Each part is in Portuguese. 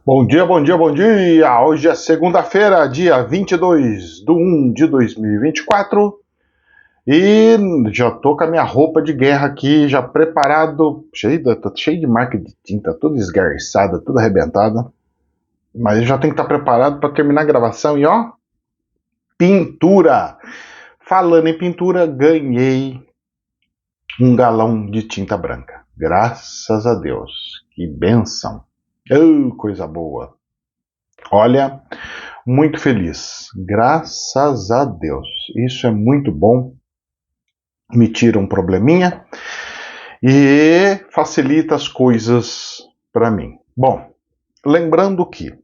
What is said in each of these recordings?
Bom dia, bom dia, bom dia! Hoje é segunda-feira, dia 22/1 de 2024 e já tô com a minha roupa de guerra aqui, já preparado, tô cheio de marca de tinta, toda esgarçada, toda arrebentada, mas já tenho que estar preparado para terminar a gravação e ó, pintura! Falando em pintura, ganhei um galão de tinta branca, graças a Deus, que bênção! Oh, coisa boa! Olha, muito feliz, graças a Deus. Isso é muito bom, me tira um probleminha e facilita as coisas para mim. Bom, lembrando que,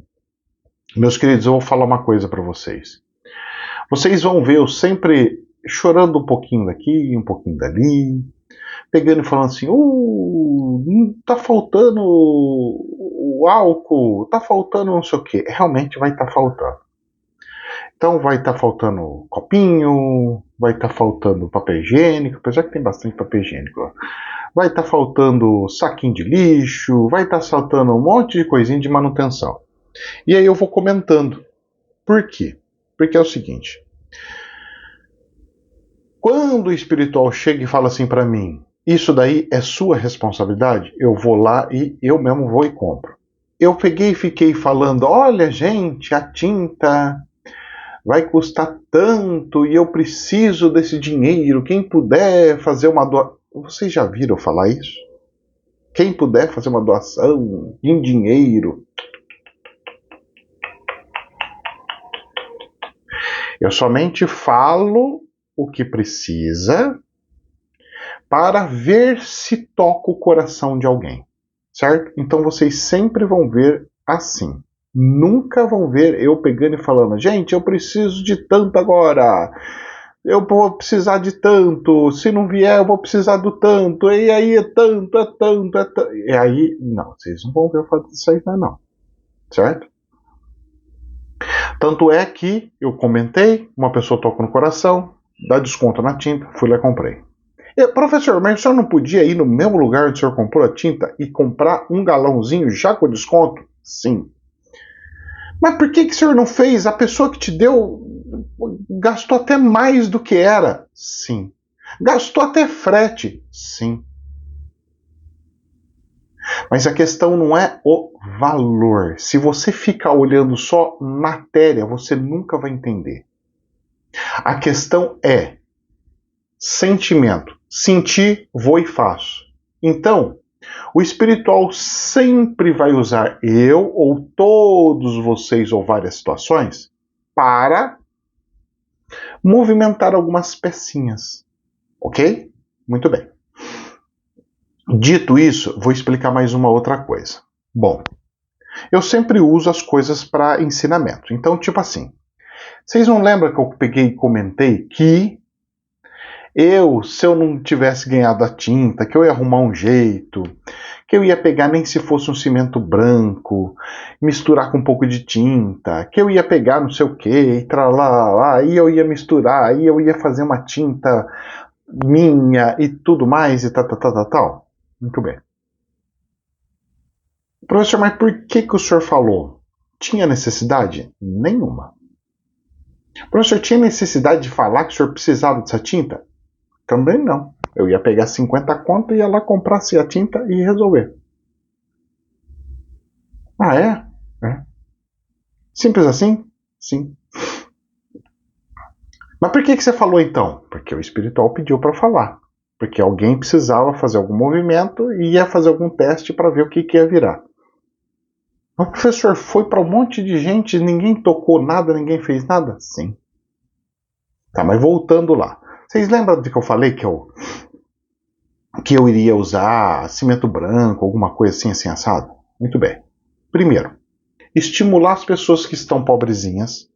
meus queridos, eu vou falar uma coisa para vocês. Vocês vão ver eu sempre chorando um pouquinho daqui, um pouquinho dali, pegando e falando assim, tá faltando o álcool, tá faltando não sei o que. Realmente vai estar faltando. Então vai estar faltando copinho, vai estar faltando papel higiênico, apesar que tem bastante papel higiênico lá. Vai estar faltando saquinho de lixo, vai estar faltando um monte de coisinha de manutenção. E aí eu vou comentando. Por quê? Porque é o seguinte. Quando o espiritual chega e fala assim para mim, isso daí é sua responsabilidade, eu vou lá e eu mesmo vou e compro. Eu peguei e fiquei falando, olha gente, a tinta vai custar tanto e eu preciso desse dinheiro. Quem puder fazer uma doação. Vocês já viram falar isso? Quem puder fazer uma doação em dinheiro. Eu somente falo o que precisa para ver se toca o coração de alguém. Certo? Então vocês sempre vão ver assim. Nunca vão ver eu pegando e falando, gente, eu preciso de tanto agora, eu vou precisar de tanto, se não vier eu vou precisar do tanto, e aí é tanto, é tanto, é tanto. E aí, não, vocês não vão ver eu fazer isso aí não, certo? Tanto é que eu comentei, uma pessoa toca no coração, dá desconto na tinta, fui lá e comprei. Professor, mas o senhor não podia ir no mesmo lugar onde o senhor comprou a tinta e comprar um galãozinho já com desconto? Sim. Mas por que o senhor não fez? A pessoa que te deu gastou até mais do que era? Sim. Gastou até frete? Sim. Mas a questão não é o valor. Se você ficar olhando só matéria, você nunca vai entender. A questão é sentimento. Sentir, vou e faço. Então, o espiritual sempre vai usar eu ou todos vocês ou várias situações para movimentar algumas pecinhas. Ok? Muito bem. Dito isso, vou explicar mais uma outra coisa. Bom, eu sempre uso as coisas para ensinamento. Então, tipo assim, vocês não lembram que eu peguei e comentei que se eu não tivesse ganhado a tinta, que eu ia arrumar um jeito, que eu ia pegar nem se fosse um cimento branco, misturar com um pouco de tinta, que eu ia pegar não sei o que, e tralá, aí eu ia misturar, aí eu ia fazer uma tinta minha e tudo mais e tal. Muito bem. Professor, mas por que o senhor falou? Tinha necessidade? Nenhuma. Professor, tinha necessidade de falar que o senhor precisava dessa tinta? Também não. Eu ia pegar 50 conto e ia lá comprar a tinta e resolver. Ah, é? É. Simples assim? Sim. Mas por que você falou então? Porque o espiritual pediu para falar. Porque alguém precisava fazer algum movimento e ia fazer algum teste para ver o que ia virar. O professor foi para um monte de gente, ninguém tocou nada, ninguém fez nada? Sim. Tá, mas voltando lá. Vocês lembram de que eu falei que eu iria usar cimento branco, alguma coisa assim assado? Muito bem. Primeiro, estimular as pessoas que estão pobrezinhas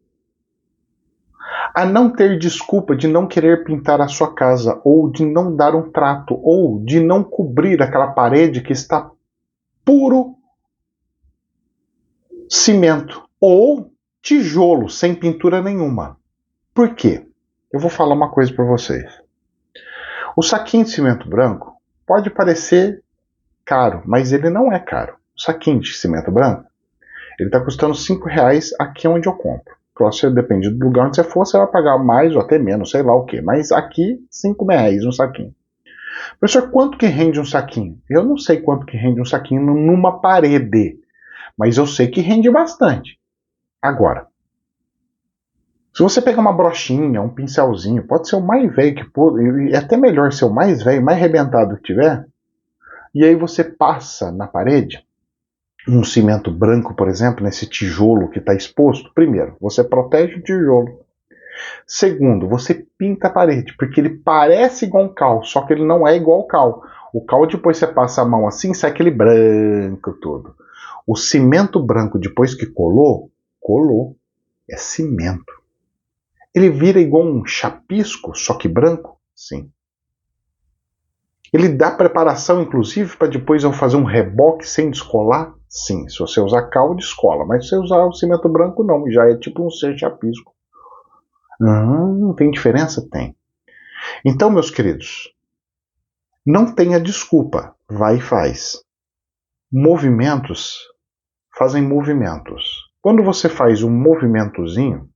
a não ter desculpa de não querer pintar a sua casa, ou de não dar um trato, ou de não cobrir aquela parede que está puro cimento, ou tijolo, sem pintura nenhuma. Por quê? Eu vou falar uma coisa para vocês. O saquinho de cimento branco pode parecer caro, mas ele não é caro. O saquinho de cimento branco, Ele está custando R$ 5 aqui onde eu compro. Você depende do lugar onde você for, você vai pagar mais ou até menos, sei lá o que. Mas aqui, R$ 5 um saquinho. Professor, quanto que rende um saquinho? Eu não sei quanto que rende um saquinho numa parede, mas eu sei que rende bastante. Agora, se você pegar uma brochinha, um pincelzinho, pode ser o mais velho que for, e é até melhor ser o mais velho, mais arrebentado que tiver, e aí você passa na parede, um cimento branco, por exemplo, nesse tijolo que está exposto. Primeiro, você protege o tijolo. Segundo, você pinta a parede, porque ele parece igual um cal, só que ele não é igual ao cal. O cal, depois você passa a mão assim, sai aquele branco todo. O cimento branco, depois que colou, é cimento. Ele vira igual um chapisco, só que branco? Sim. Ele dá preparação, inclusive, para depois eu fazer um reboque sem descolar? Sim. Se você usar cal, descola. Mas se você usar o cimento branco, não. Já é tipo um ser chapisco. Não tem diferença? Tem. Então, meus queridos, não tenha desculpa. Vai e faz. Movimentos fazem movimentos. Quando você faz um movimentozinho,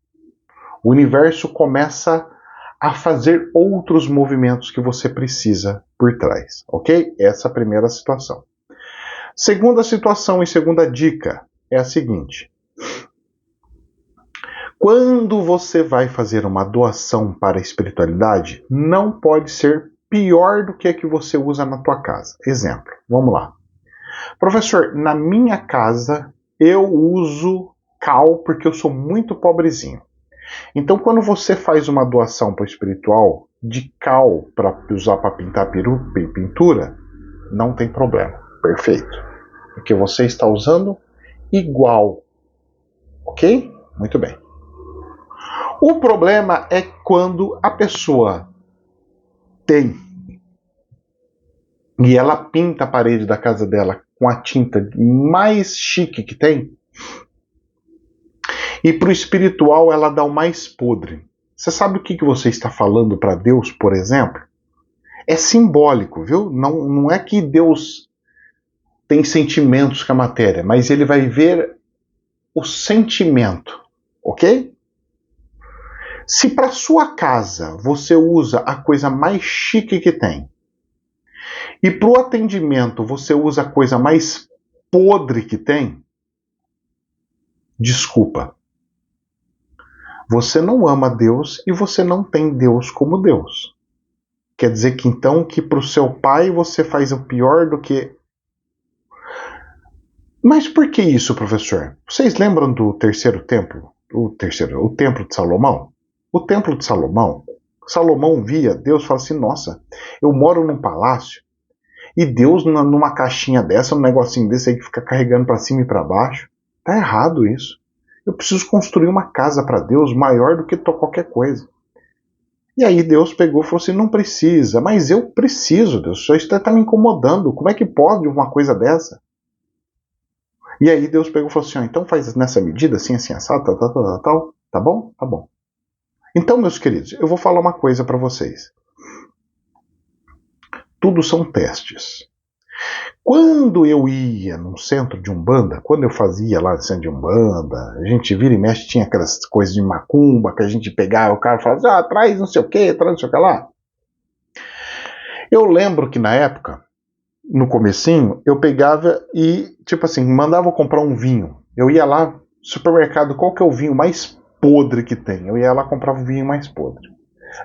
o universo começa a fazer outros movimentos que você precisa por trás, ok? Essa é a primeira situação. Segunda situação e segunda dica é a seguinte. Quando você vai fazer uma doação para a espiritualidade, não pode ser pior do que a que você usa na tua casa. Exemplo, vamos lá. Professor, na minha casa eu uso cal porque eu sou muito pobrezinho. Então, quando você faz uma doação para o espiritual de cal para usar para pintar pintura, não tem problema. Perfeito. Porque você está usando igual. Ok? Muito bem. O problema é quando a pessoa tem e ela pinta a parede da casa dela com a tinta mais chique que tem, e para o espiritual ela dá o mais podre. Você sabe o que você está falando para Deus, por exemplo? É simbólico, viu? Não é que Deus tem sentimentos com a matéria, mas ele vai ver o sentimento, ok? Se para sua casa você usa a coisa mais chique que tem, e para o atendimento você usa a coisa mais podre que tem, desculpa. Você não ama Deus e você não tem Deus como Deus. Quer dizer que então que para o seu pai você faz o pior do que... Mas por que isso, professor? Vocês lembram do terceiro templo? O templo de Salomão? O templo de Salomão, Salomão via Deus e fala assim, nossa, eu moro num palácio e Deus numa caixinha dessa, num negocinho desse aí que fica carregando para cima e para baixo. Tá errado isso. Eu preciso construir uma casa para Deus maior do que qualquer coisa. E aí Deus pegou e falou assim, não precisa, mas eu preciso, Deus, só isso está me incomodando, como é que pode uma coisa dessa? E aí Deus pegou e falou assim, então faz nessa medida, assim, assim, assado, tal, tá bom? Tá bom. Então, meus queridos, eu vou falar uma coisa para vocês. Tudo são testes. Quando eu ia num centro de Umbanda, quando eu fazia lá no centro de Umbanda, a gente vira e mexe, tinha aquelas coisas de macumba que a gente pegava, o cara falava, traz não sei o que, traz não sei o que lá. Eu lembro que na época, no comecinho, eu pegava e, tipo assim, mandava eu comprar um vinho. Eu ia lá, supermercado, qual que é o vinho mais podre que tem? Eu ia lá, comprava o vinho mais podre.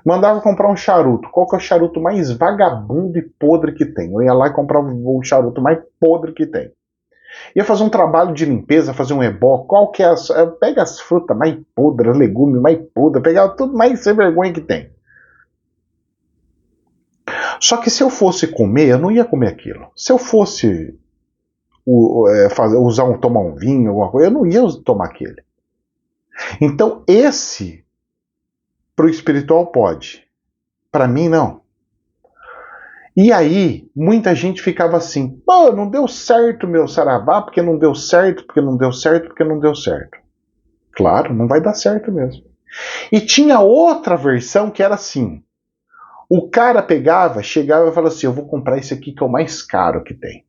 Mandava comprar um charuto. Qual que é o charuto mais vagabundo e podre que tem? Eu ia lá e comprava o charuto mais podre que tem. Ia fazer um trabalho de limpeza, fazer um ebó. Qual que é pega as frutas mais podres, os legumes mais podres, pegava tudo mais sem vergonha que tem. Só que se eu fosse comer, eu não ia comer aquilo. Se eu fosse tomar um vinho, alguma coisa, eu não ia tomar aquele. Então esse pro espiritual pode. Para mim não. E aí, muita gente ficava assim, pô, não deu certo meu saravá, porque não deu certo, porque não deu certo, porque não deu certo. Claro, não vai dar certo mesmo. E tinha outra versão que era assim, o cara pegava, chegava e falava assim, eu vou comprar esse aqui que é o mais caro que tem.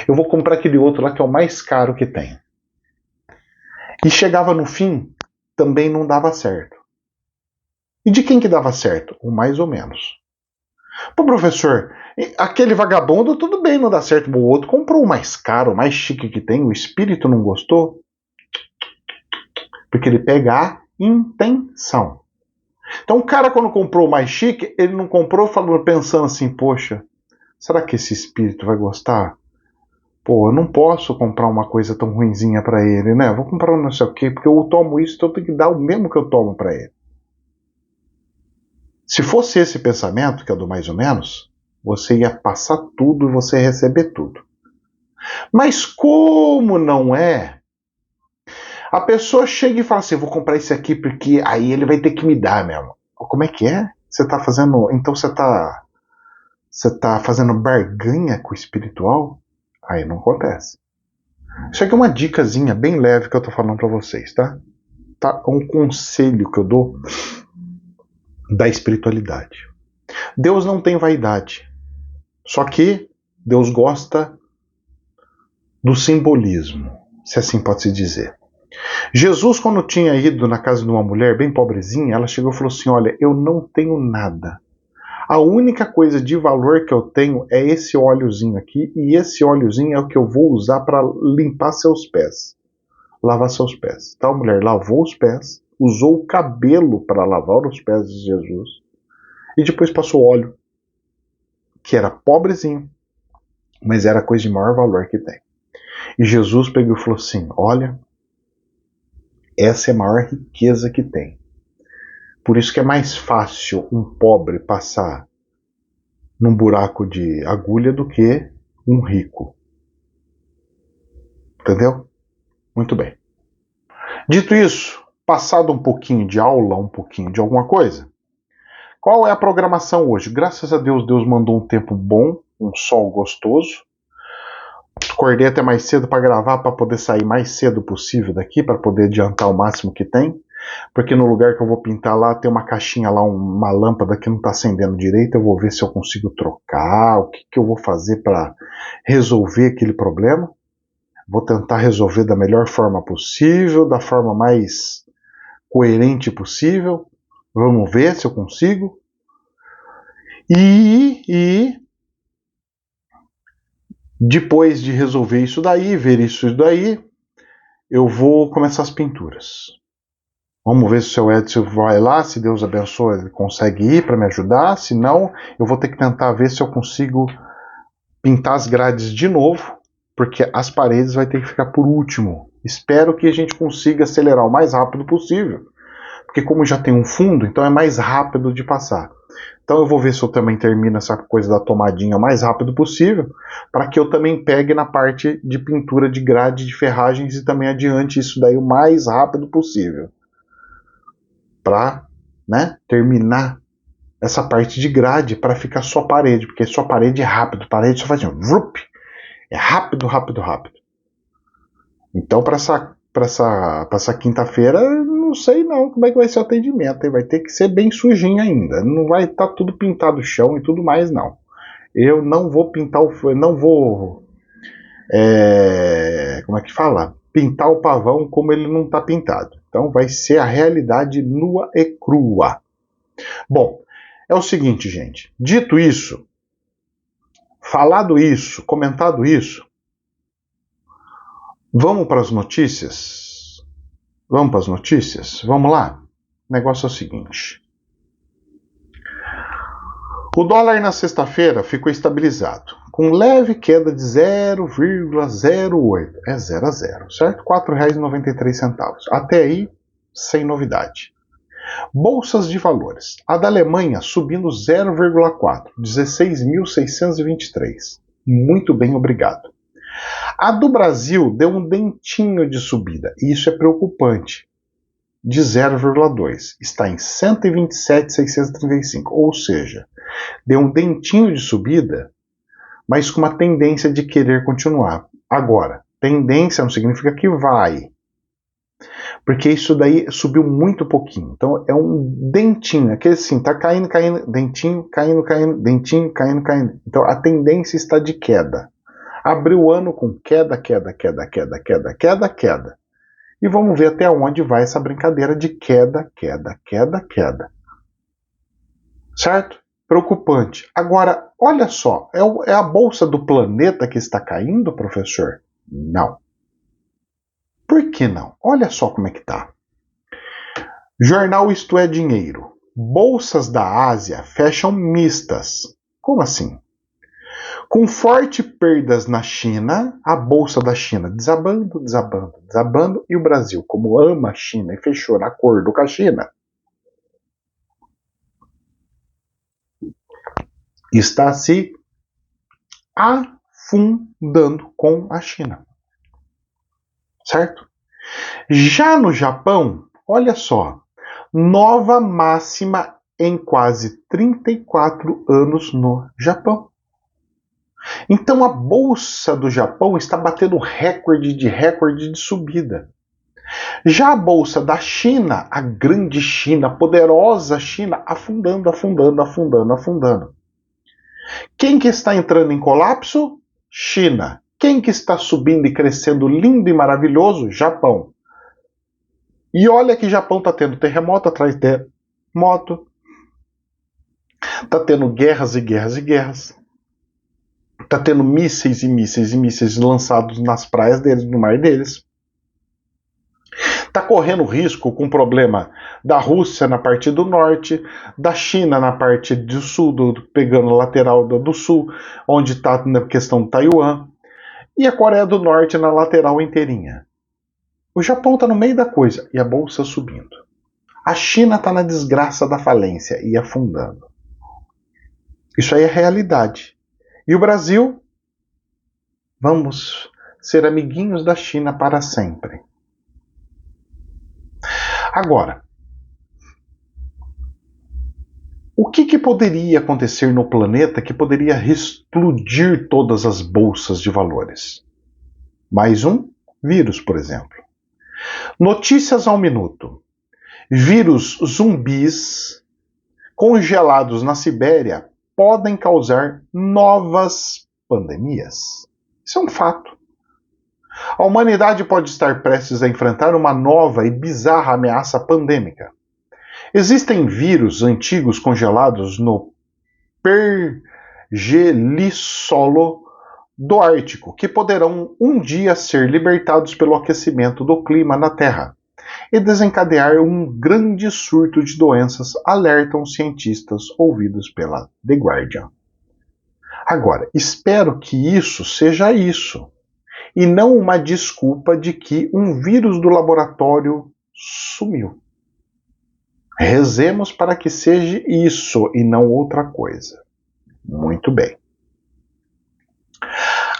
Eu vou comprar aquele outro lá que é o mais caro que tem. E chegava no fim, também não dava certo. E de quem que dava certo? O mais ou menos. Pô, professor, aquele vagabundo tudo bem, não dá certo. O outro comprou o mais caro, o mais chique que tem, o espírito não gostou. Porque ele pega a intenção. Então o cara quando comprou o mais chique, ele não comprou pensando assim, poxa, será que esse espírito vai gostar? Pô, eu não posso comprar uma coisa tão ruinzinha para ele, né? Vou comprar um não sei o quê, porque eu tomo isso, então eu tenho que dar o mesmo que eu tomo para ele. Se fosse esse pensamento, que é do mais ou menos, você ia passar tudo e você ia receber tudo. Mas como não é, a pessoa chega e fala assim, vou comprar esse aqui porque aí ele vai ter que me dar mesmo. Como é que é? Você tá fazendo... Então você tá fazendo barganha com o espiritual? Aí não acontece. Isso aqui é uma dicasinha bem leve que eu tô falando para vocês, tá? Tá? Um conselho que eu dou da espiritualidade. Deus não tem vaidade. Só que Deus gosta do simbolismo, se assim pode se dizer. Jesus, quando tinha ido na casa de uma mulher bem pobrezinha, ela chegou e falou assim, olha, eu não tenho nada. A única coisa de valor que eu tenho é esse óleozinho aqui, e esse óleozinho é o que eu vou usar para limpar seus pés, lavar seus pés. Então a mulher lavou os pés, usou o cabelo para lavar os pés de Jesus, e depois passou óleo, que era pobrezinho, mas era a coisa de maior valor que tem. E Jesus pegou e falou assim, olha, essa é a maior riqueza que tem. Por isso que é mais fácil um pobre passar num buraco de agulha do que um rico. Entendeu? Muito bem. Dito isso, passado um pouquinho de aula, um pouquinho de alguma coisa, qual é a programação hoje? Graças a Deus, Deus mandou um tempo bom, um sol gostoso. Acordei até mais cedo para gravar, para poder sair mais cedo possível daqui, para poder adiantar o máximo que tem. Porque no lugar que eu vou pintar lá, tem uma caixinha lá, uma lâmpada que não está acendendo direito. Eu vou ver se eu consigo trocar, o que eu vou fazer para resolver aquele problema. Vou tentar resolver da melhor forma possível, da forma mais coerente possível. Vamos ver se eu consigo. E depois de resolver isso daí, ver isso daí, eu vou começar as pinturas. Vamos ver se o seu Edson vai lá, se Deus abençoa, ele consegue ir para me ajudar. Se não, eu vou ter que tentar ver se eu consigo pintar as grades de novo, porque as paredes vai ter que ficar por último. Espero que a gente consiga acelerar o mais rápido possível, porque como já tem um fundo, então é mais rápido de passar. Então eu vou ver se eu também termino essa coisa da tomadinha o mais rápido possível, para que eu também pegue na parte de pintura de grade de ferragens e também adiante isso daí o mais rápido possível. Para, né, terminar essa parte de grade para ficar só parede, porque só parede é rápido, parede só faz assim, vup, é rápido, rápido, rápido. Então para essa quinta-feira, não sei não como é que vai ser o atendimento, vai ter que ser bem sujinho ainda, não vai estar tudo pintado o chão e tudo mais não. Eu não vou pintar não vou, como é que fala? Pintar o pavão como ele não está pintado. Então vai ser a realidade nua e crua. Bom, é o seguinte, gente. Dito isso, falado isso, comentado isso, vamos para as notícias? Vamos para as notícias? Vamos lá? O negócio é o seguinte. O dólar na sexta-feira ficou estabilizado, com leve queda de 0,08. É 0 a 0, certo? R$ 4,93. Até aí, sem novidade. Bolsas de valores. A da Alemanha subindo 0,4, 16.623. Muito bem, obrigado. A do Brasil deu um dentinho de subida, e isso é preocupante, de 0,2. Está em 127.635, ou seja, deu um dentinho de subida, mas com uma tendência de querer continuar. Agora, tendência não significa que vai, porque isso daí subiu muito pouquinho. Então é um dentinho, aquele assim, tá caindo, caindo, dentinho, caindo, caindo, dentinho, caindo, caindo. Então a tendência está de queda. Abriu o ano com queda, queda, queda, queda, queda, queda, queda. E vamos ver até onde vai essa brincadeira de queda, queda, queda, queda. Certo? Preocupante. Agora, olha só, é a bolsa do planeta que está caindo, professor? Não. Por que não? Olha só como é que tá. Jornal Isto é Dinheiro. Bolsas da Ásia fecham mistas. Como assim? Com fortes perdas na China, a bolsa da China desabando, desabando, desabando, e o Brasil, como ama a China e fechou no acordo com a China, está se afundando com a China. Certo? Já no Japão, olha só, nova máxima em quase 34 anos no Japão. Então a bolsa do Japão está batendo recorde de subida. Já a bolsa da China, a grande China, a poderosa China, afundando, afundando, afundando, afundando. Quem que está entrando em colapso? China. Quem que está subindo e crescendo lindo e maravilhoso? Japão. E olha que Japão está tendo terremoto atrás de terremoto, está tendo guerras e guerras e guerras, está tendo mísseis e mísseis e mísseis lançados nas praias deles, no mar deles. Está correndo risco com o problema da Rússia na parte do norte, da China na parte do sul, pegando a lateral do sul, onde está na questão do Taiwan, e a Coreia do Norte na lateral inteirinha. O Japão está no meio da coisa e a bolsa subindo. A China está na desgraça da falência e afundando. Isso aí é realidade. E o Brasil? Vamos ser amiguinhos da China para sempre. Agora, o que poderia acontecer no planeta que poderia explodir todas as bolsas de valores? Mais um vírus, por exemplo. Notícias ao minuto. Vírus zumbis congelados na Sibéria podem causar novas pandemias. Isso é um fato. A humanidade pode estar prestes a enfrentar uma nova e bizarra ameaça pandêmica. Existem vírus antigos congelados no pergelissolo do Ártico que poderão um dia ser libertados pelo aquecimento do clima na Terra e desencadear um grande surto de doenças, alertam cientistas ouvidos pela The Guardian. Agora, espero que isso seja isso, e não uma desculpa de que um vírus do laboratório sumiu. Rezemos para que seja isso e não outra coisa. Muito bem.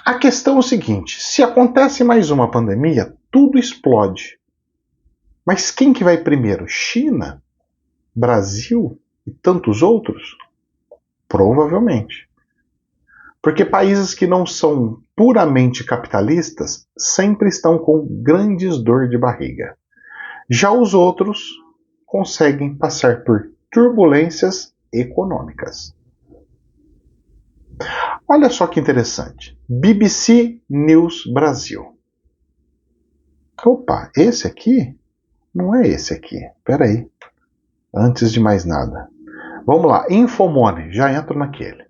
A questão é o seguinte: se acontece mais uma pandemia, tudo explode. Mas quem que vai primeiro? China? Brasil? E tantos outros? Provavelmente. Porque países que não são puramente capitalistas sempre estão com grandes dor de barriga. Já os outros conseguem passar por turbulências econômicas. Olha só que interessante. BBC News Brasil. Opa, esse aqui? Não é esse aqui. Espera aí. Antes de mais nada. Vamos lá. Infomoney. Já entro naquele.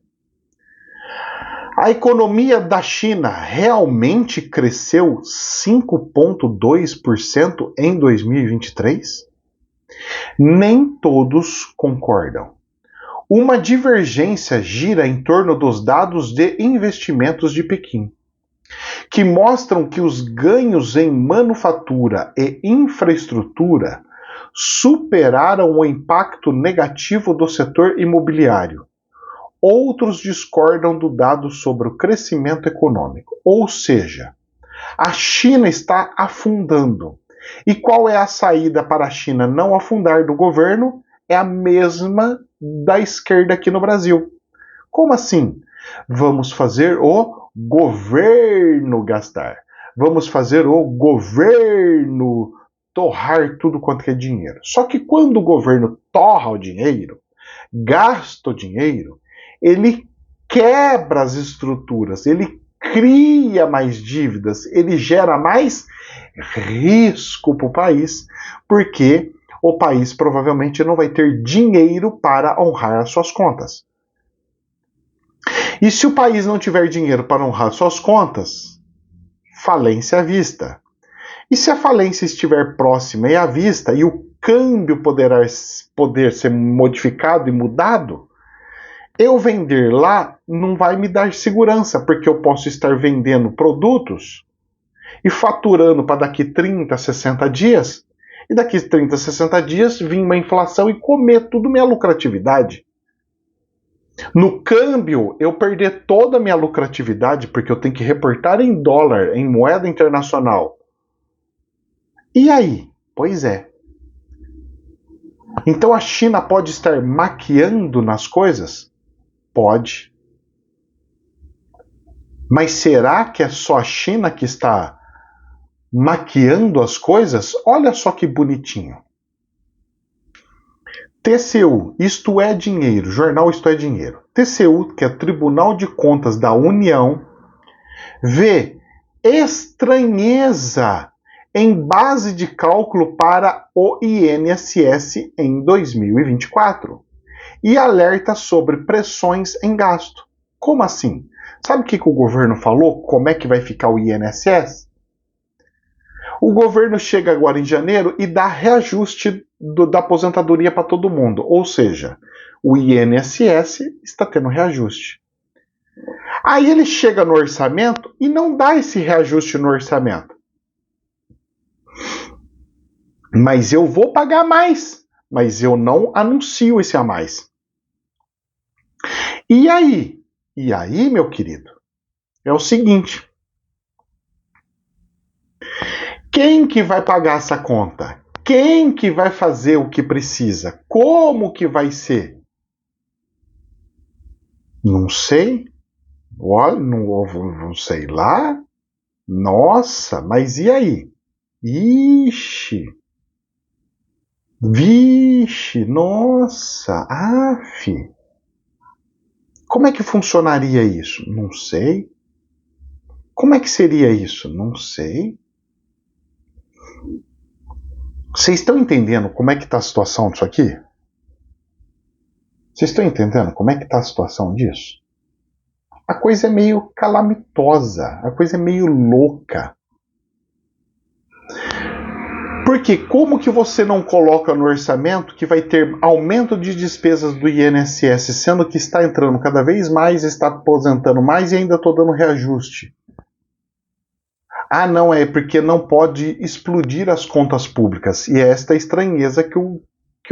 A economia da China realmente cresceu 5,2% em 2023? Nem todos concordam. Uma divergência gira em torno dos dados de investimentos de Pequim, que mostram que os ganhos em manufatura e infraestrutura superaram o impacto negativo do setor imobiliário. Outros discordam do dado sobre o crescimento econômico, ou seja, a China está afundando. E qual é a saída para a China não afundar do governo? É a mesma da esquerda aqui no Brasil. Como assim? Vamos fazer o governo gastar. Vamos fazer o governo torrar tudo quanto é dinheiro. Só que quando o governo torra o dinheiro, gasta o dinheiro, ele quebra as estruturas, ele cria mais dívidas, ele gera mais risco para o país, porque o país provavelmente não vai ter dinheiro para honrar as suas contas. E se o país não tiver dinheiro para honrar suas contas, falência à vista. E se a falência estiver próxima e à vista e o câmbio poder ser modificado e mudado, eu vender lá não vai me dar segurança, porque eu posso estar vendendo produtos e faturando para daqui 30, 60 dias, e daqui 30, 60 dias vir uma inflação e comer tudo minha lucratividade. No câmbio, eu perder toda a minha lucratividade, porque eu tenho que reportar em dólar, em moeda internacional. E aí? Pois é. Então a China pode estar maquiando nas coisas? Pode. Mas será que é só a China que está maquiando as coisas? Olha só que bonitinho. TCU, Isto é Dinheiro, jornal Isto é Dinheiro. TCU, que é Tribunal de Contas da União, vê estranheza em base de cálculo para o INSS em 2024 e alerta sobre pressões em gasto. Como assim? Sabe o que o governo falou? Como é que vai ficar o INSS? O governo chega agora em janeiro e dá reajuste da aposentadoria para todo mundo. Ou seja, o INSS está tendo reajuste. Aí ele chega no orçamento e não dá esse reajuste no orçamento. Mas eu vou pagar mais. Mas eu não anuncio esse a mais. E aí? E aí, meu querido? É o seguinte. Quem que vai pagar essa conta? Quem que vai fazer o que precisa? Como que vai ser? Não sei. Olha, não sei lá. Nossa, mas e aí? Ixi. Vixe, nossa, af. Como é que funcionaria isso? Não sei. Como é que seria isso? Não sei. Vocês estão entendendo como é que está a situação disso aqui? Vocês estão entendendo como é que está a situação disso? A coisa é meio calamitosa, a coisa é meio louca. Porque como que você não coloca no orçamento que vai ter aumento de despesas do INSS, sendo que está entrando cada vez mais, está aposentando mais e ainda estou dando reajuste? Ah, não, é porque não pode explodir as contas públicas. E é esta estranheza que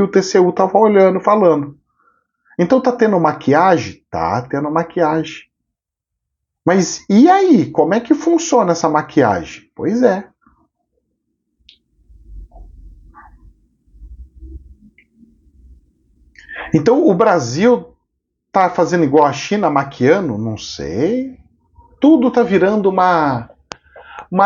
o TCU estava olhando, falando. Então tá tendo maquiagem? Tá tendo maquiagem. Mas e aí? Como é que funciona essa maquiagem? Pois é. Então o Brasil tá fazendo igual a China, maquiando? Não sei. Tudo tá virando uma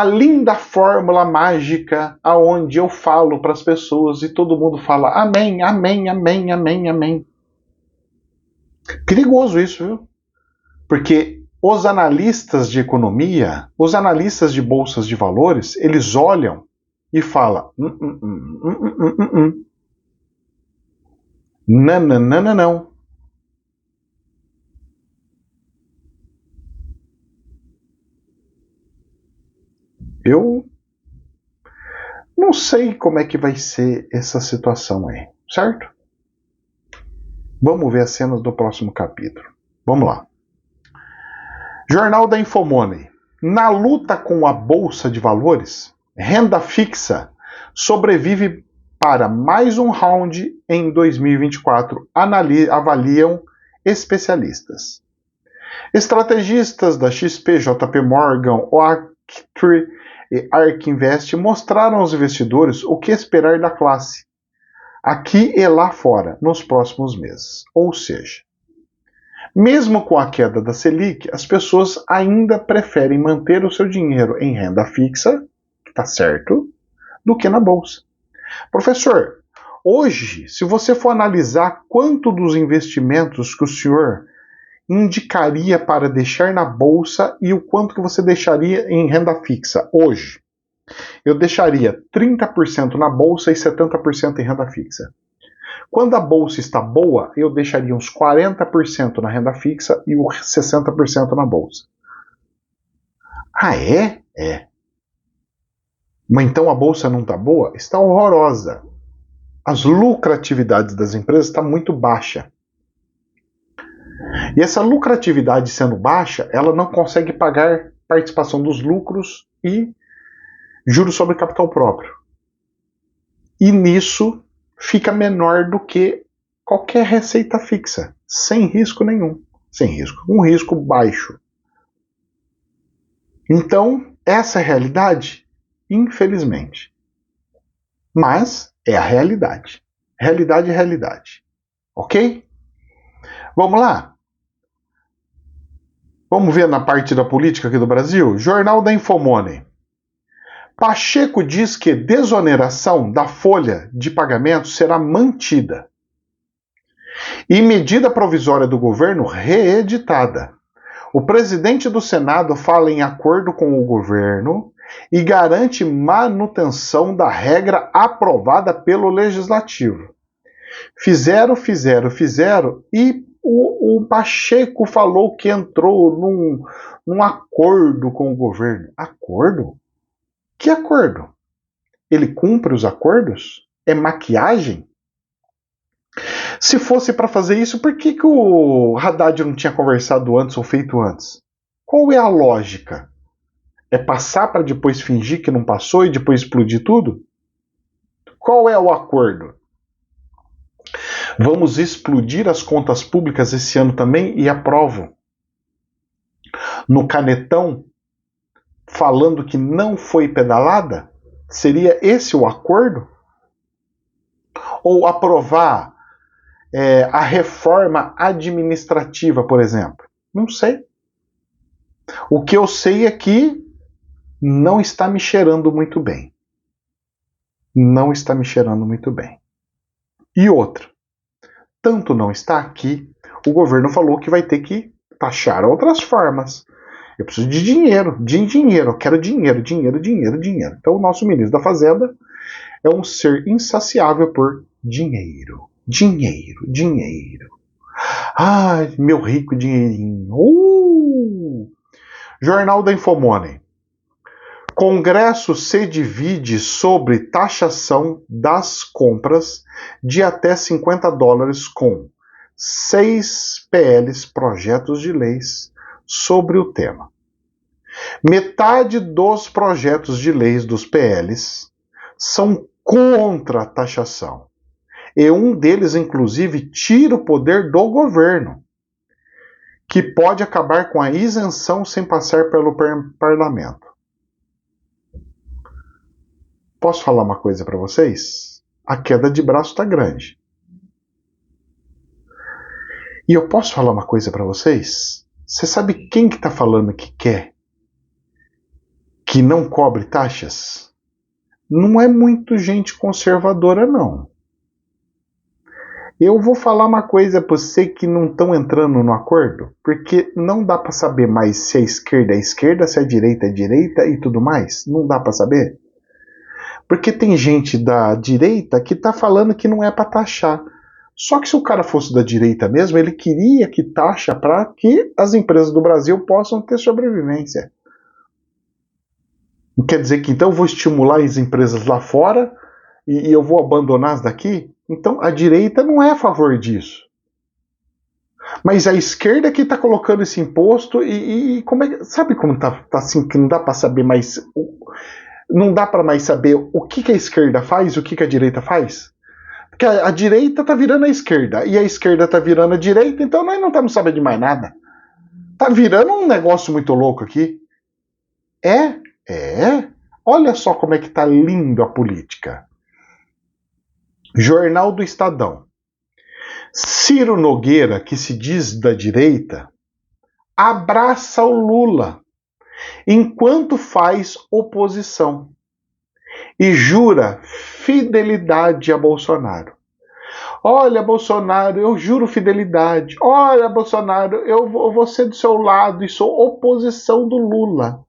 linda fórmula mágica aonde eu falo para as pessoas e todo mundo fala amém, amém, amém, amém, amém. Perigoso isso, viu? Porque os analistas de economia, os analistas de bolsas de valores, eles olham e falam não, não, não, não, não. Eu não sei como é que vai ser essa situação aí, certo? Vamos ver as cenas do próximo capítulo. Vamos lá. Jornal da Infomoney. Na luta com a Bolsa de Valores, renda fixa sobrevive para mais um round em 2024, avaliam especialistas. Estrategistas da XP, JP Morgan, Oaktree e ARK Invest mostraram aos investidores o que esperar da classe, aqui e lá fora, nos próximos meses. Ou seja, mesmo com a queda da Selic, as pessoas ainda preferem manter o seu dinheiro em renda fixa, que está certo, do que na bolsa. Professor, hoje, se você for analisar quanto dos investimentos que o senhor indicaria para deixar na bolsa e o quanto que você deixaria em renda fixa hoje? Eu deixaria 30% na bolsa e 70% em renda fixa. Quando a bolsa está boa, eu deixaria uns 40% na renda fixa e os 60% na bolsa. Ah, é? É. Mas então a bolsa não está boa? Está horrorosa. As lucratividades das empresas estão muito baixa. E essa lucratividade sendo baixa, ela não consegue pagar participação dos lucros e juros sobre capital próprio. E nisso fica menor do que qualquer receita fixa, sem risco nenhum. Sem risco, um risco baixo. Então, essa é a realidade, infelizmente. Mas é a realidade. Realidade é realidade. Ok? Vamos lá? Vamos ver na parte da política aqui do Brasil? Jornal da Infomoney. Pacheco diz que desoneração da folha de pagamento será mantida. E medida provisória do governo reeditada. O presidente do Senado fala em acordo com o governo e garante manutenção da regra aprovada pelo Legislativo. Fizeram e o Pacheco falou que entrou num acordo com o governo. Acordo? Que acordo? Ele cumpre os acordos? É maquiagem? Se fosse para fazer isso, por que o Haddad não tinha conversado antes ou feito antes? Qual é a lógica? É passar para depois fingir que não passou e depois explodir tudo? Qual é o acordo? Vamos explodir as contas públicas esse ano também e aprovo. No canetão, falando que não foi pedalada? Seria esse o acordo? Ou aprovar a reforma administrativa, por exemplo? Não sei. O que eu sei é que não está me cheirando muito bem. Não está me cheirando muito bem. E outra, tanto não está aqui, o governo falou que vai ter que taxar outras formas. Eu preciso de dinheiro, eu quero dinheiro. Então o nosso ministro da Fazenda é um ser insaciável por dinheiro. Ai, meu rico dinheirinho. Jornal da Infomoney. Congresso se divide sobre taxação das compras de até $50 com 6 PLs, projetos de leis, sobre o tema. Metade dos projetos de leis dos PLs são contra a taxação. E um deles, inclusive, tira o poder do governo, que pode acabar com a isenção sem passar pelo parlamento. Posso falar uma coisa para vocês? A queda de braço está grande. E eu posso falar uma coisa para vocês? Você sabe quem que está falando que quer que não cobre taxas? Não é muito gente conservadora, não. Eu vou falar uma coisa para você que não estão entrando no acordo, porque não dá para saber mais se a esquerda é esquerda, se a direita é direita e tudo mais. Não dá para saber. Porque tem gente da direita que está falando que não é para taxar. Só que se o cara fosse da direita mesmo, ele queria que taxa para que as empresas do Brasil possam ter sobrevivência. Quer dizer que então eu vou estimular as empresas lá fora e eu vou abandonar as daqui? Então a direita não é a favor disso. Mas a esquerda que está colocando esse imposto e como é, sabe como tá assim que não dá para saber mais, não dá para mais saber o que a esquerda faz e o que a direita faz? Porque a direita está virando a esquerda e a esquerda está virando a direita, então nós não estamos sabendo de mais nada. Tá virando um negócio muito louco aqui. Olha só como é que tá lindo a política. Jornal do Estadão. Ciro Nogueira, que se diz da direita, abraça o Lula enquanto faz oposição e jura fidelidade a Bolsonaro. Olha, Bolsonaro, eu juro fidelidade. Olha, Bolsonaro, eu vou ser do seu lado e sou oposição do Lula.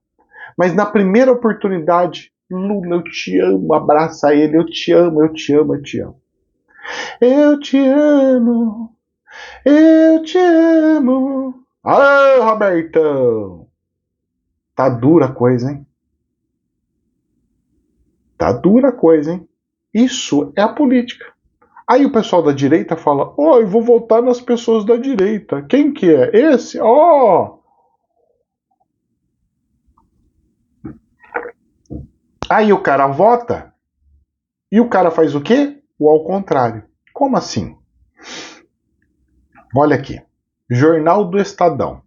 Mas na primeira oportunidade, Lula, eu te amo, abraça ele, eu te amo, eu te amo, eu te amo. Eu te amo, eu te amo. Ah, Robertão! Tá dura a coisa, hein? Tá dura a coisa, hein? Isso é a política. Aí o pessoal da direita fala: ó, eu vou votar nas pessoas da direita. Quem que é? Esse? Ó! Aí o cara vota e o cara faz o quê? O ao contrário. Como assim? Olha aqui. Jornal do Estadão.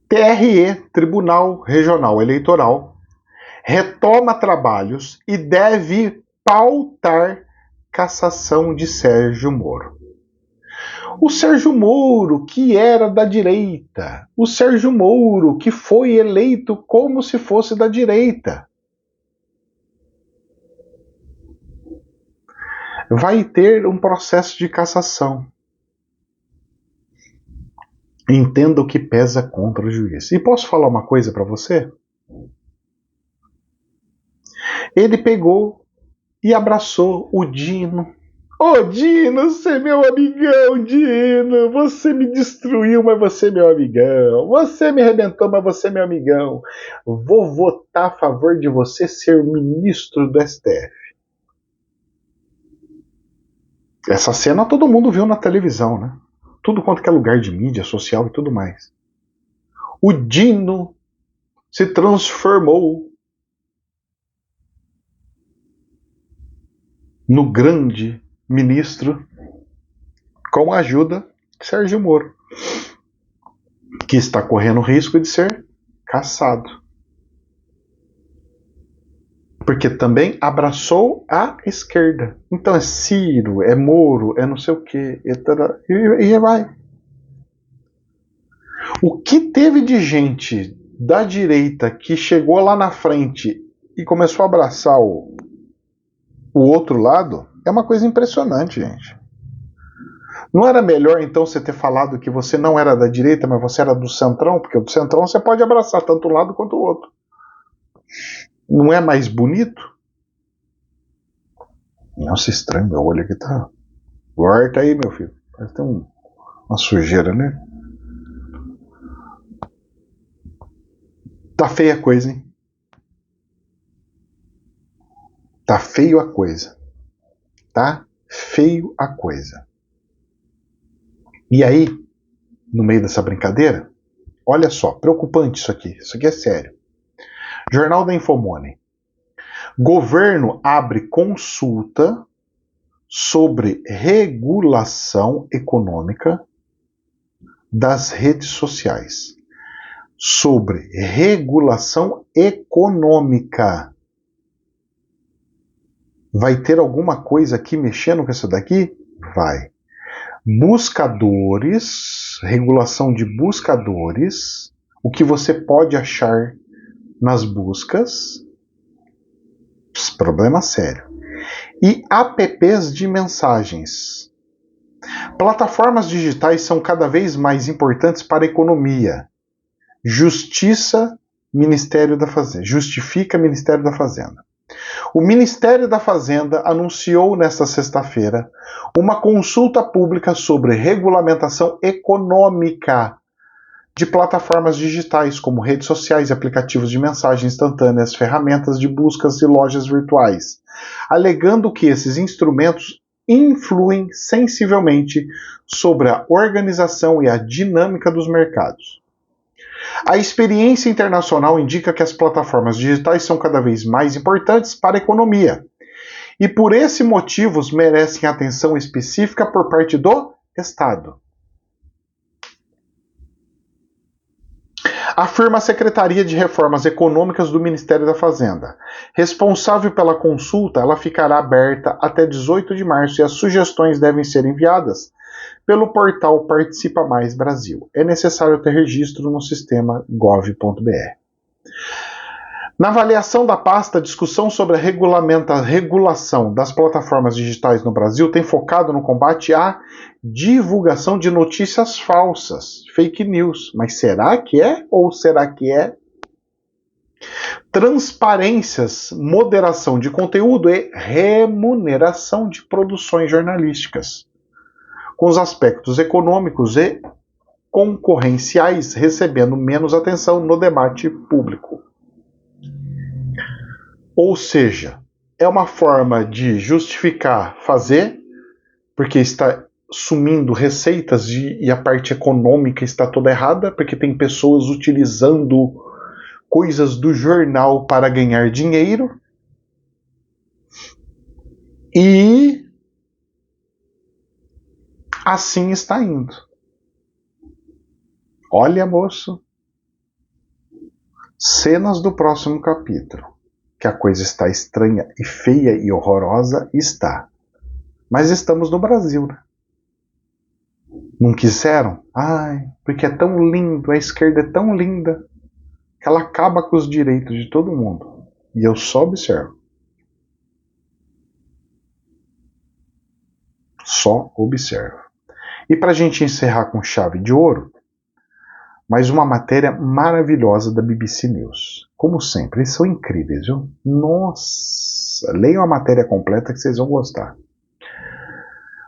TRE, Tribunal Regional Eleitoral, retoma trabalhos e deve pautar cassação de Sérgio Moro. O Sérgio Moro, que era da direita. O Sérgio Moro, que foi eleito como se fosse da direita. Vai ter um processo de cassação. Entenda o que pesa contra o juiz. E posso falar uma coisa para você? Ele pegou e abraçou o Dino. Ô Dino, você é meu amigão, Dino. Você me destruiu, mas você é meu amigão. Você me arrebentou, mas você é meu amigão. Vou votar a favor de você ser ministro do STF. Essa cena todo mundo viu na televisão, né? Tudo quanto é lugar de mídia social e tudo mais. O Dino se transformou no grande ministro com a ajuda de Sérgio Moro, que está correndo o risco de ser cassado. Porque também abraçou a esquerda. Então é Ciro, é Moro, é não sei o quê, e vai. O que teve de gente da direita que chegou lá na frente e começou a abraçar o outro lado é uma coisa impressionante, gente. Não era melhor então você ter falado que você não era da direita, mas você era do centrão? Porque o do centrão você pode abraçar tanto um lado quanto o outro. Não é mais bonito? Nossa, estranho, meu olho aqui tá. Volta aí, meu filho. Parece que tem uma sujeira, né? Tá feia a coisa, hein? Tá feio a coisa. Tá feio a coisa. E aí, no meio dessa brincadeira, olha só, preocupante isso aqui. Isso aqui é sério. Jornal da Infomoney. Governo abre consulta sobre regulação econômica das redes sociais. Sobre regulação econômica. Vai ter alguma coisa aqui mexendo com isso daqui? Vai. Buscadores, regulação de buscadores, o que você pode achar nas buscas, problema sério. E apps de mensagens. Plataformas digitais são cada vez mais importantes para a economia. Justiça, Ministério da Fazenda. Justifica Ministério da Fazenda. O Ministério da Fazenda anunciou nesta sexta-feira uma consulta pública sobre regulamentação econômica de plataformas digitais, como redes sociais, aplicativos de mensagem instantâneas, ferramentas de buscas e lojas virtuais, alegando que esses instrumentos influem sensivelmente sobre a organização e a dinâmica dos mercados. A experiência internacional indica que as plataformas digitais são cada vez mais importantes para a economia e, por esse motivo, merecem atenção específica por parte do Estado. Afirma a Secretaria de Reformas Econômicas do Ministério da Fazenda. Responsável pela consulta, ela ficará aberta até 18 de março e as sugestões devem ser enviadas pelo portal Participa Mais Brasil. É necessário ter registro no sistema gov.br. Na avaliação da pasta, a discussão sobre a regulação das plataformas digitais no Brasil tem focado no combate à divulgação de notícias falsas, fake news. Mas será que é ou será que é? Transparências, moderação de conteúdo e remuneração de produções jornalísticas, com os aspectos econômicos e concorrenciais recebendo menos atenção no debate público. Ou seja, é uma forma de justificar fazer, porque está sumindo receitas e a parte econômica está toda errada, porque tem pessoas utilizando coisas do jornal para ganhar dinheiro. E assim está indo. Olha, moço, cenas do próximo capítulo. Que a coisa está estranha e feia e horrorosa, está. Mas estamos no Brasil, né? Não quiseram? Ai, porque é tão lindo, a esquerda é tão linda, que ela acaba com os direitos de todo mundo. E eu só observo. Só observo. E para a gente encerrar com chave de ouro, mais uma matéria maravilhosa da BBC News. Como sempre, eles são incríveis, viu? Nossa, leiam a matéria completa que vocês vão gostar.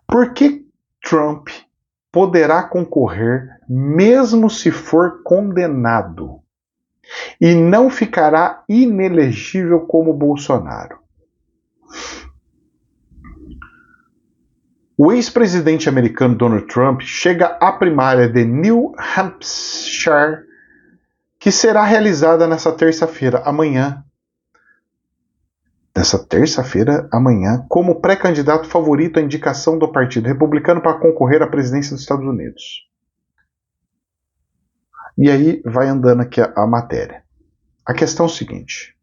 Por que Trump poderá concorrer mesmo se for condenado e não ficará inelegível como Bolsonaro? O ex-presidente americano Donald Trump chega à primária de New Hampshire, que será realizada nessa terça-feira, amanhã, como pré-candidato favorito à indicação do Partido Republicano para concorrer à presidência dos Estados Unidos. E aí vai andando aqui a matéria. A questão é o seguinte.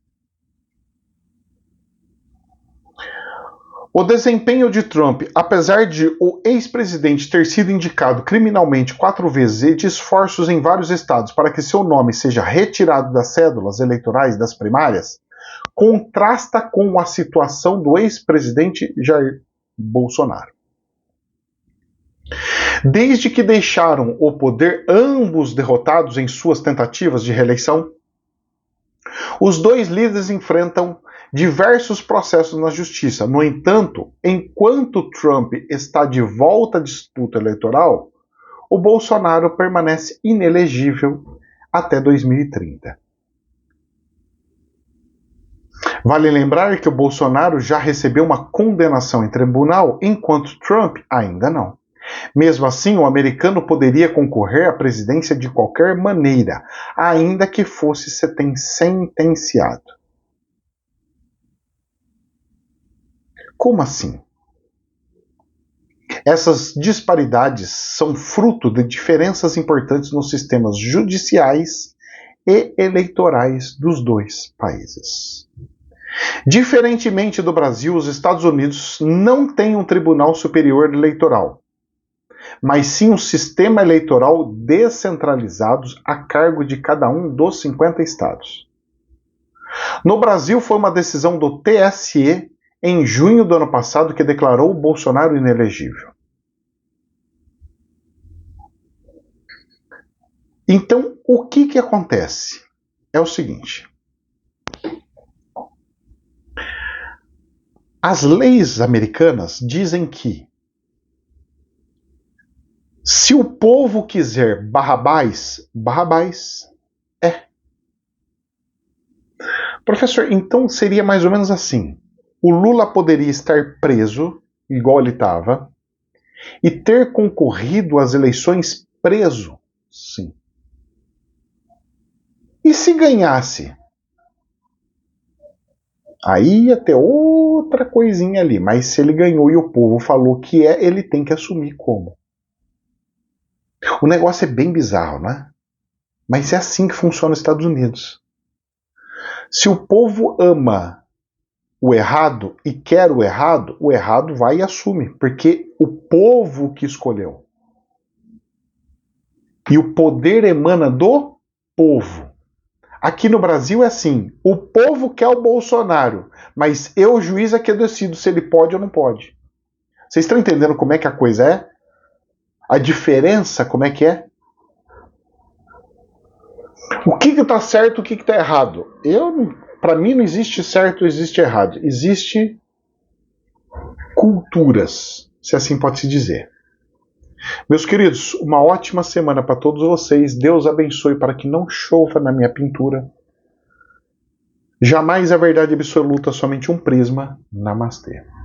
O desempenho de Trump, apesar de o ex-presidente ter sido indicado criminalmente 4 vezes e de esforços em vários estados para que seu nome seja retirado das cédulas eleitorais das primárias, contrasta com a situação do ex-presidente Jair Bolsonaro. Desde que deixaram o poder, ambos derrotados em suas tentativas de reeleição, os dois líderes enfrentam diversos processos na justiça. No entanto, enquanto Trump está de volta à disputa eleitoral, o Bolsonaro permanece inelegível até 2030. Vale lembrar que o Bolsonaro já recebeu uma condenação em tribunal, enquanto Trump ainda não. Mesmo assim, o americano poderia concorrer à presidência de qualquer maneira, ainda que fosse sentenciado. Como assim? Essas disparidades são fruto de diferenças importantes nos sistemas judiciais e eleitorais dos dois países. Diferentemente do Brasil, os Estados Unidos não têm um Tribunal Superior Eleitoral, mas sim um sistema eleitoral descentralizado a cargo de cada um dos 50 estados. No Brasil, foi uma decisão do TSE em junho do ano passado que declarou o Bolsonaro inelegível. Então, o que acontece? É o seguinte. As leis americanas dizem que se o povo quiser Barrabás, Barrabás é. Professor, então seria mais ou menos assim. O Lula poderia estar preso, igual ele estava, e ter concorrido às eleições preso, sim. E se ganhasse? Aí ia ter outra coisinha ali, mas se ele ganhou e o povo falou que é, ele tem que assumir como. O negócio é bem bizarro, né? Mas é assim que funciona os Estados Unidos. Se o povo ama o errado e quer o errado vai e assume, porque o povo que escolheu. E o poder emana do povo. Aqui no Brasil é assim, o povo quer o Bolsonaro, mas eu, juiz, é que eu decido se ele pode ou não pode. Vocês estão entendendo como é que a coisa é? A diferença, como é que é? O que está certo, o que está errado? Para mim não existe certo, existe errado. Existe culturas, se assim pode se dizer. Meus queridos, uma ótima semana para todos vocês. Deus abençoe para que não chova na minha pintura. Jamais a verdade absoluta, somente um prisma. Namastê.